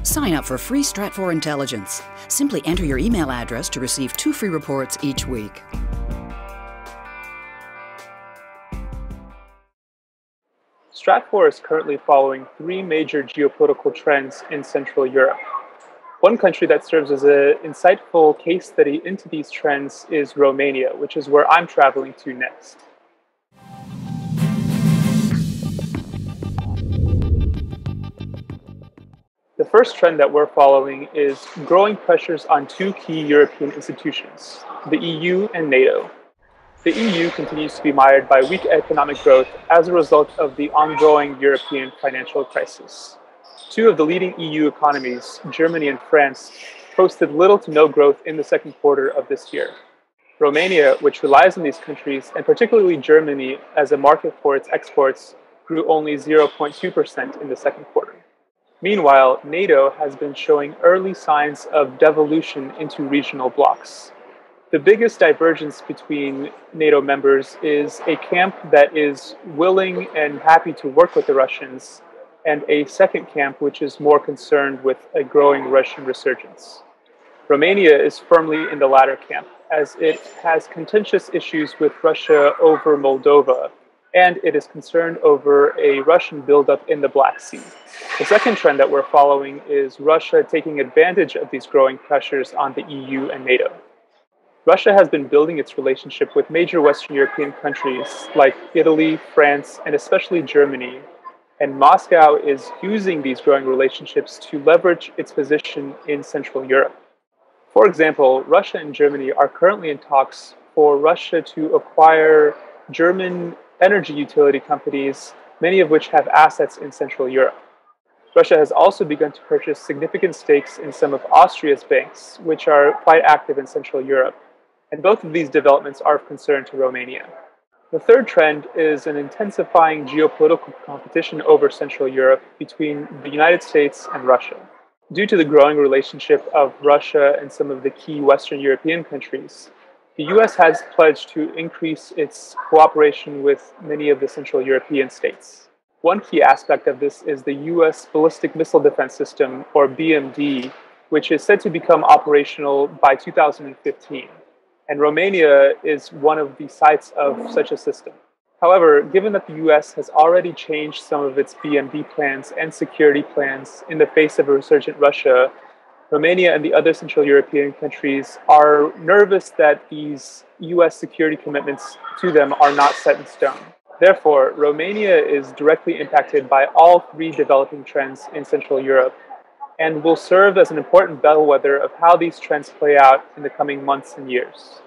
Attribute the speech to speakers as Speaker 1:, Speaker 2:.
Speaker 1: Sign up for free Stratfor Intelligence. Simply enter your email address to receive 2 free reports each week.
Speaker 2: Stratfor is currently following 3 major geopolitical trends in Central Europe. One country that serves as an insightful case study into these trends is Romania, which is where I'm traveling to next. The first trend that we're following is growing pressures on 2 key European institutions, the EU and NATO. The EU continues to be mired by weak economic growth as a result of the ongoing European financial crisis. 2 of the leading EU economies, Germany and France, posted little to no growth in the second quarter of this year. Romania, which relies on these countries, and particularly Germany as a market for its exports, grew only 0.2% in the second quarter. Meanwhile, NATO has been showing early signs of devolution into regional blocs. The biggest divergence between NATO members is a camp that is willing and happy to work with the Russians, and a second camp which is more concerned with a growing Russian resurgence. Romania is firmly in the latter camp, as it has contentious issues with Russia over Moldova, and it is concerned over a Russian buildup in the Black Sea. The second trend that we're following is Russia taking advantage of these growing pressures on the EU and NATO. Russia has been building its relationship with major Western European countries like Italy, France, and especially Germany, and Moscow is using these growing relationships to leverage its position in Central Europe. For example, Russia and Germany are currently in talks for Russia to acquire German energy utility companies, many of which have assets in Central Europe. Russia has also begun to purchase significant stakes in some of Austria's banks, which are quite active in Central Europe. And both of these developments are of concern to Romania. The third trend is an intensifying geopolitical competition over Central Europe between the United States and Russia. Due to the growing relationship of Russia and some of the key Western European countries, the US has pledged to increase its cooperation with many of the Central European states. One key aspect of this is the US Ballistic Missile Defense System, or BMD, which is said to become operational by 2015. And Romania is one of the sites of such a system. However, given that the US has already changed some of its BMD plans and security plans in the face of a resurgent Russia, Romania and the other Central European countries are nervous that these US security commitments to them are not set in stone. Therefore, Romania is directly impacted by all 3 developing trends in Central Europe, and will serve as an important bellwether of how these trends play out in the coming months and years.